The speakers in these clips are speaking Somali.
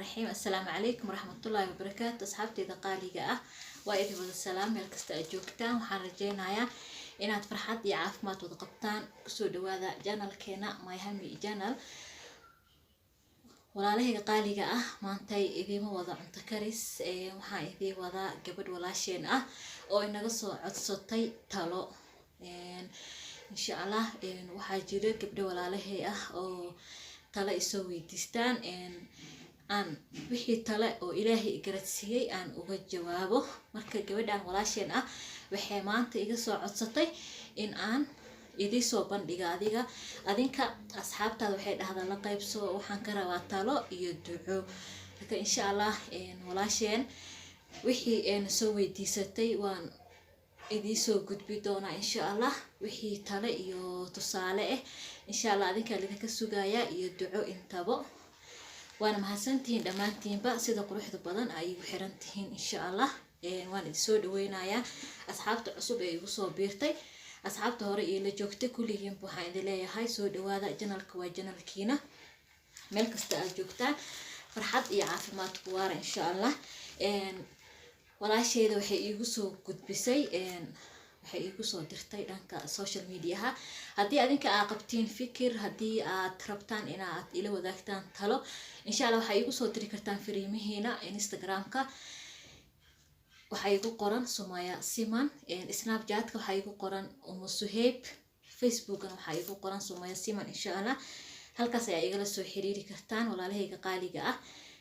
الرحيم. السلام عليكم ورحمة الله وبركاته. أصحابتي دقاليقة وإذا وذا السلام يلكست أجوكتان وحان رجينايا inaad farxad iyo caafimaad wada qabtaan kusoo dhawaada channelkeena My Hami Channel. walaalahayga qaaliga ah maantay idiima wada cunto karis waxaan idin wada gabadh walaasheen ah oo inaga soo codsatay talo insha Allah waxaa jira gabdho walaalahay ah oo talo isoo weydiistaan aan wixii talo oo Ilaahay garadsiiyay aan uga jawaabo. marka gabadhan walaasheen ah waxay maanta iga soo codsatay in aan idin soo bandhiga adinka asxaabtaada waxay dhahdaan la qaybso waxaan ka rabaa talo iyo duco. marka insha Allah walaasheen wixii soo weydiisatay waan idin soo gudbi doonaa insha Allah wixii talo iyo tusaale insha Allah adinka lidinka sugaya iyo duco intaba. waana mahadsantihiin dhamaantiinba sida quruxda badan ay igu xiran tihiin insha Allah. waan idin soo dhaweynayaa asxaabta cusub ee igu soo biirtay asxaabta hore iyo la joogtay kulligiin waxaan idin leeyahay soo dhawaada. channelka waa channelkiina meel kasta aad joogtaan farxad iyo caafimaad ku waara insha Allah. walaasheeda waxay igu soo gudbisay waxay igu soo dirtay dhanka social media haddii adinka aad qabtiin fikir haddii aad rabtaan inaad ila wadaagtaan talo insha Allah waxay igu soo diri kartaan fariimihiina Instagramka waxay igu qoran Sumaya Siman, Snapchat-ka waxay igu qoran Suheeb, Facebook-na waxay igu qoran Sumaya Siman insha Allah. halkaas ayaa igala soo xiriiri kartaan walaalahayga qaaliga ah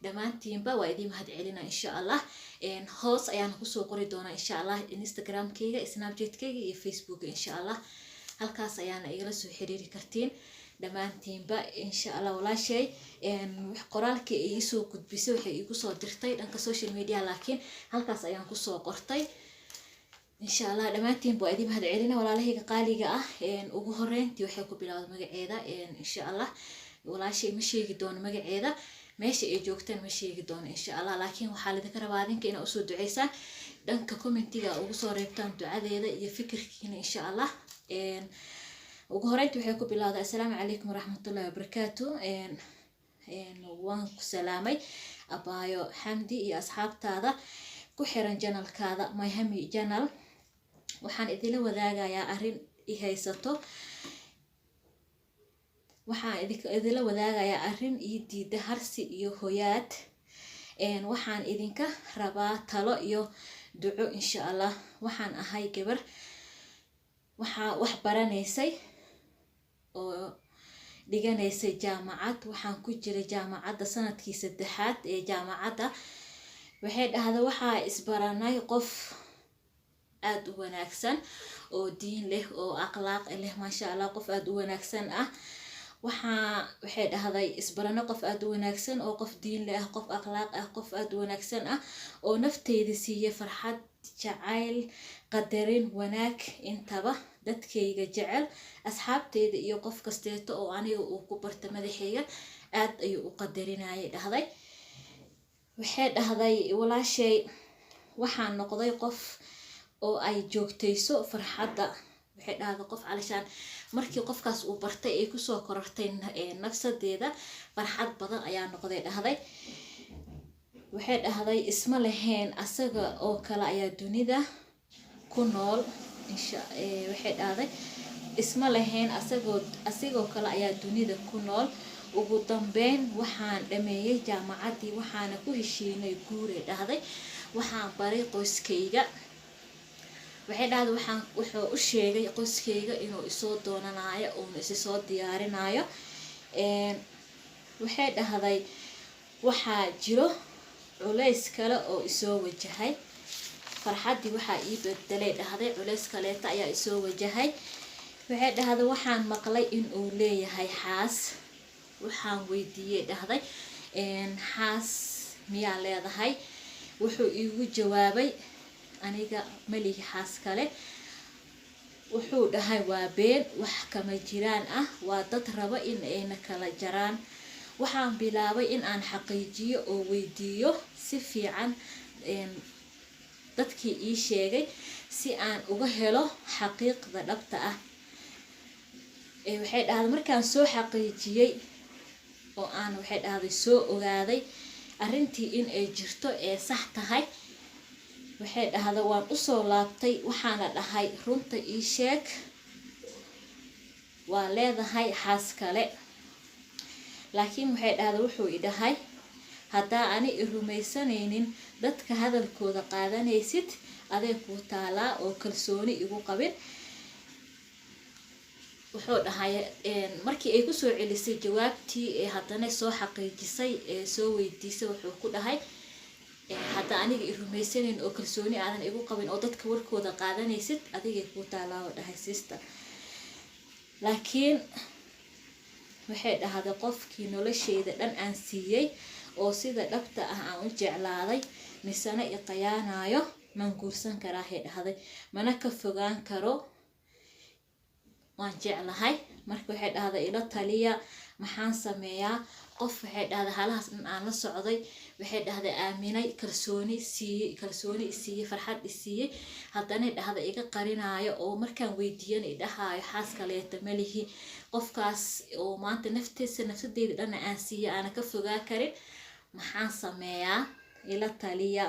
dhamaantiinba waa idin mahad celinaa insha Allah. hoos ayaan ku soo qori doonaa insha Allah Instagram-kayga, Snapchat-kayga iyo Facebook insha Allah. halkaas ayaana igala soo xiriiri kartiin dhamaantiinba insha Allah. walaashay qoraalkii ay soo gudbisay waxay igu soo dirtay dhanka social media laakiin halkaas ayaan ku soo qortay insha Allah. dhamaantiinba waa idin mahad celinaa walaalahayga qaaliga ah. ugu horeyntii waxay ku bilowday magaceeda insha Allah. walaashay ma sheegi doono magaceeda meesha ay joogtaan ma sheegi doono insha Allah, laakiin waxaa lidinka rabaa adinka inaad usoo duceysaan dhanka commentiga ugu soo reebtaan ducadeeda iyo fikirkiina insha Allah. ugu horeyntii waxay ku bilowday assalaamu calaykum waraxmatullahi wabarakaatu. waan ku salaamay abaayo Xamdi iyo asxaabtaada ku xiran channelkaada My Hami Channel. waxaan idinla wadaagayaa arrin i haysato waxaan idinla wadaagayaa arrin ii diida harsi iyo hoyaad. waxaan idinka rabaa talo iyo duco insha Allah. waxaan ahay gabar waxaa wax baranaysay oo dhiganaysay jaamacad. waxaan ku jiray jaamacadda sanadkii 3aad ee jaamacadda. waxay dhahday waxaa isbaranay qof aad u wanaagsan oo diin leh oo akhlaaq leh masha Allah, qof aad u wanaagsan ah. waxay dhahday isbarano qof aad u wanaagsan oo qof diin leh qof akhlaaq ah qof aad u wanaagsan ah oo nafteeda siiye farxad jacayl qadarin wanaag intaba dadkayga jecel asxaabteeda iyo qof kasteeto oo aniga uu ku barta madaxayga aad ayuu u qadarinayay dhahday. waxay dhahday walaashay waxaan noqday qof oo ay joogtayso farxadda. waxay dhahday qof calashaan markii qofkaas uu bartay ay ku soo korortay nafsadeeda farxad badan ayaa noqday dhahday. waxay dhahday isma lahayn asaga oo kale ayaa dunida ku nool waxay dhahday isma lahayn asagoo kale ayaa dunida ku nool. ugu dambeyn waxaan dhameeyay jaamacaddii waxaana ku heshiinay guuray dhahday. waxaan baray qoyskayga. waxay dhahday wuxuu u sheegay qoyskayga inuu isoo doonanayo oo is soo diyaarinayo. waxay dhahday waxaa jiro culays kale oo isoo wajahay. farxaddii waxaa ii bedelay dhahday culays kaleeta ayaa isoo wajahay. waxay dhahday waxaan maqlay in uu leeyahay xaas. waxaan weydiiyay dhahday xaas miyaa leedahay? wuxuu iigu jawaabay aniga malihi xaas kale. wuxuu dhahay waa been wax kama jiraan ah waa dad raba in ayna kala jaraan. waxaan bilaabay in aan xaqiijiyo oo weydiiyo si fiican dadkii ii sheegay si aan uga helo xaqiiqda dhabta ah. waxay dhahday markaan soo xaqiijiyay oo aan waxay dhahday soo ogaaday arrintii in ay jirto ee sax tahay. waxay dhahday waan u soo laabtay waxaana dhahay runta ii sheeg, waa leedahay xaas kale. laakiin waxay dhahday wuxuu i dhahay haddaa ani i rumaysanaynin dadka hadalkooda qaadanaysid aday kuu taalaa oo kalsooni igu qabin. wuxuu dhahay markii ay kusoo celisay jawaabtii ee haddana soo xaqiijisay ee soo weydiisay wuxuu ku dhahay hadda aniga i rumaysanin oo kalsooni aadan igu qabin oo dadka warkooda qaadanaysid adigay kuu taalaa oo dhahay sister. laakiin waxay dhahday qofkii nolosheyda dhan aan siiyey oo sida dhabta ah aan u jeclaaday misana i qayaanayo maan guursan karaa hay dhahday, mana ka fogaan karo, waan jeclahay. marka waxay dhahday ila taliya maxaan sameeyaa. qof waxay dhahday halahaas dhan aan la socday waxay dhahday aaminay, kalsooni isiiyey, farxad isiiyey, haddana dhahday iga qarinaayo oo markaan weydiiyana idhahaayo xaas kaleeta malihi. qofkaas oo maanta nafsadeyda dhan aan siiya aana ka fogaa karin, maxaan sameeyaa ila taliya.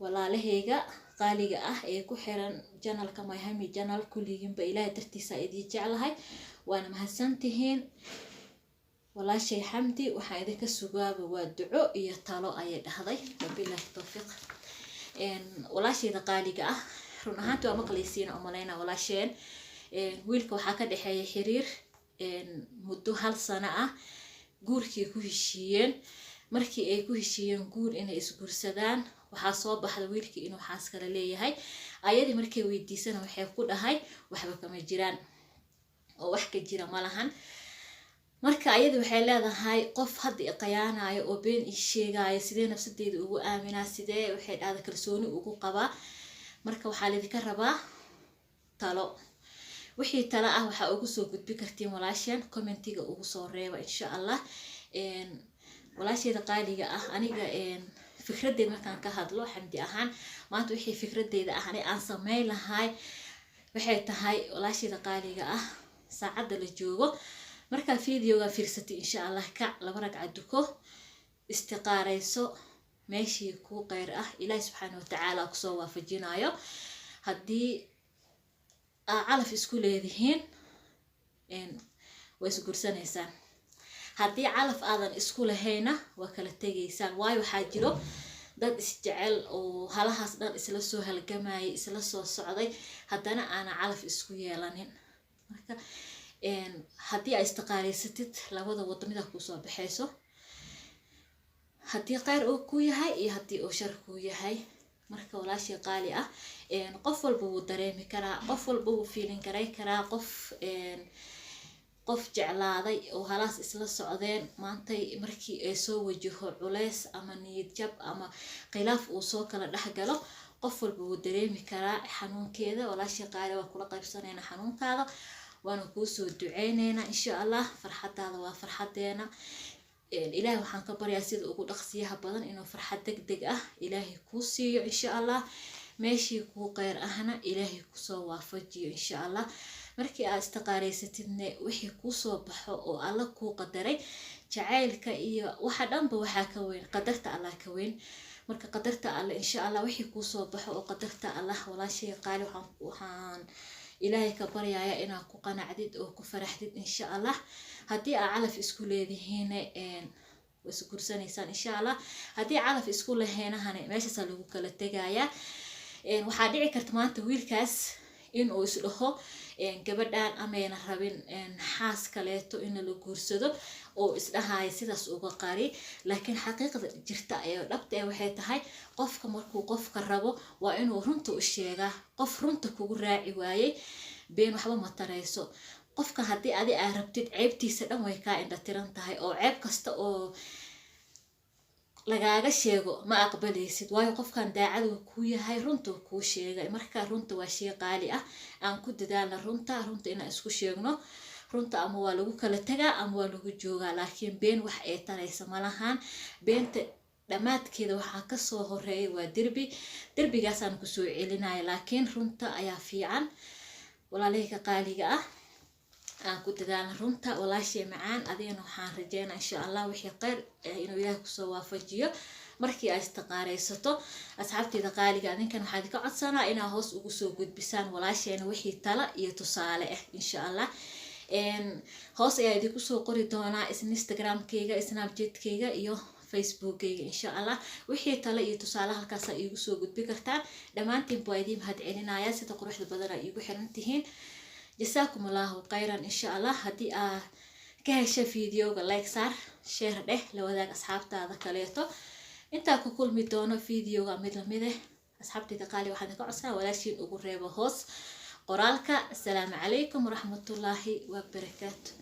walaalahayga qaaliga ah ee ku xiran janalka Myhami Janal, kulligiinba ilaahay dartiisa idin jeclahay, waana mahadsantihiin. walaashay xamdi waxaan idinka sugaaba waa duco iyo talo ayay dhahday. wabillahi tawfiiq. walaashayda qaaliga ah run ahaantii waa maqlaysiin oo malayna walaasheen wiilka waxaa ka dhaxeeya xiriir muddo 1 sano ah. guurkii ku heshiiyeen, markii ay ku heshiiyeen guur inay isguursadaan waxaa soo baxday wiilkii inuu xaas kale leeyahay. ayadii markay weydiisana waxay ku dhahay waxba kama jiraan oo wax ka jira ma lahan. marka ayadii waxay leedahay qof hadda i qayaanayo oo been ii sheegaayo sidee nafsadeeda ugu aaminaa, sidee waxay dhahday kalsooni ugu qabaa. marka waxaa lidinka rabaa talo. wixii talo ah waxaa ugu soo gudbi kartiin walaasheen commentiga ugu soo reeba insha Allah. walaashayda qaaliga ah aniga fikradeyda markaan ka hadlo xamdi ahaan maanta wixii fikradeyda ah aan sameyn lahay waxay tahay walaashayda qaaliga ah saacada la joogo marka fiidiyoga fiirsatay insha Allah ka 2 ragcad duko, istiqaarayso, meeshii ku qeyr ah Ilaahay subhanahu wa ta'ala ku soo waafajinayo. hadii calaf isku leedihiin way isguursanaysaan, haddii calaf aadan isku lahayna waa kala tegaysaan. waayo waxaa jiro dad isjecel oo halahaas dhan isla soo halgamayay, isla soo socday, haddana aana calaf isku yeelanin. marka haddii ay istiqaaraysatid labada wadamada ku soo baxayso, haddii qeyr uu ku yahay iyo haddii uu shar ku yahay. marka walaashii qaali ah qof walba wuu dareemi karaa, qof walba wuu fiilin karaa, qof jeclaaday oo halaas isla socdeen maantay markii ay soo wajaho culays ama niyad jab ama khilaaf uu soo kala dhaxgalo, qof walba wuu dareemi karaa xanuunkeeda. walaashii qaali waa kula qaybsanayna xanuunkaada, waana kuu soo duceynayna insha Allah. farxadaada waa farxadeena. ilaahay waxaan ka baryaa sida ugu dhaqsiyaha badan inuu farxad degdeg ah ilaahay kuu siiyo insha Allah. meeshii kuu qeyr ahna ilaahay ku soo waafajiyo insha Allah. markii aad istiqaaraysatidna wixii ku soo baxo oo alla ku qadaray jacaylka iyo waxa dhanba waxa ka weyn qadarta Allah ka weyn. marka qadarta Allah insha Allah wixii ku soo baxo oo qadarta Allah walaashay qaali waxaan ilaahay ka baryayaa inaad ku qanacdid oo ku faraxdid insha Allah. haddii aad calaf isku leedihiin isguursanaysaan insha Allah. haddii calaf isku lahaynahana meeshaas lagu kala tegayaa. waxaa dhici karta maanta wiilkaas in uu isdhaho gabadhan amayna rabin xaas kaleeto in la guursado oo isdhahay sidaas uga qari. laakiin xaqiiqada jirta ee dhabta waxay tahay qofka markuu qofka rabo waa inuu runta u sheegaa. qof runta kugu raaci waayay been waxba ma tarayso. qofka haddii aad rabtid ceebtiisa dhan way ka indha tiran tahay oo ceeb kasta oo lagaaga sheego ma aqbalaysid. waayo qofkan daacad uu ku yahay runta uu ku sheegay. marka runta waa shay qaali ah, aan ku dadaalna runta inaan isku sheegno. runta ama waa lagu kala tagaa ama waa lagu joogaa, laakiin been wax ay taraysa ma lahan. beenta dhamaadkeeda waxaa ka soo horeeyay waa derbigaas aan ku soo celinay, laakiin runta ayaa fiican. walaalahayga qaaliga ah aan ku dadaalno runta walaashay macaan adigana waxaan rajeynaa insha Allah wixii khayr inuu Ilaahay kusoo waafajiyo markii ay istiqaareysato asxaabteyda qaaliga adinkan waxaad ka codsanaa inaa hoos ugu soo gudbisaan walaashayna wixii tala iyo tusaale ah insha Allah hoos ayaa idinku soo qori doonaa Instagram-kayga Snapchat-kayga iyo Facebook-kayga insha Allah wixii tala iyo tusaale halkaas ay igu soo gudbi kartaan dhamaantiin baa idin mahad celinaya sida quruxda badan ay igu xiran tihiin jazakumullahu khayran insha Allah hadii aad ka heshay videoga like saar share dheh la wadaag asxaabtaada kaleeto inta ku kulmi doono videoga mid lamid ah asxaabtayda qaali waxaan ka codsanaa walaashiin ugu reebo hoos qoraalka assalaamu calaykum waraxmatullaahi wabarakaatuh